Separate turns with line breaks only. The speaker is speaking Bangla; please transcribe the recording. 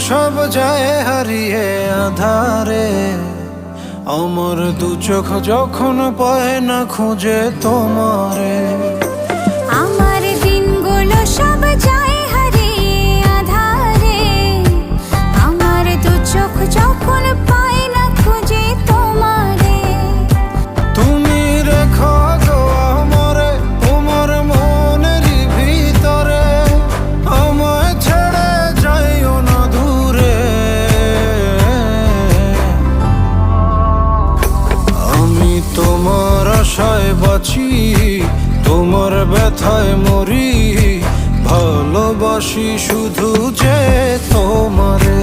সব যায় হারিয়ে আধারে, আমার দু চোখ যখন পায় না খুঁজে তোমারে।
আমার দিনগুলো সব যায় হারিয়ে আধারে, আমার দু চোখ যখন পায় না খুঁজে তোমারে।
তুমি রেখো গো আমারে তোমার মনেরই ভিতরে, আমায় ছেড়ে যাইও না দূরে। আমি তোমার আশায় বাঁচি, তোমার ব্যথায় মরি, ভালোবাসি শুধু যে তোমারে।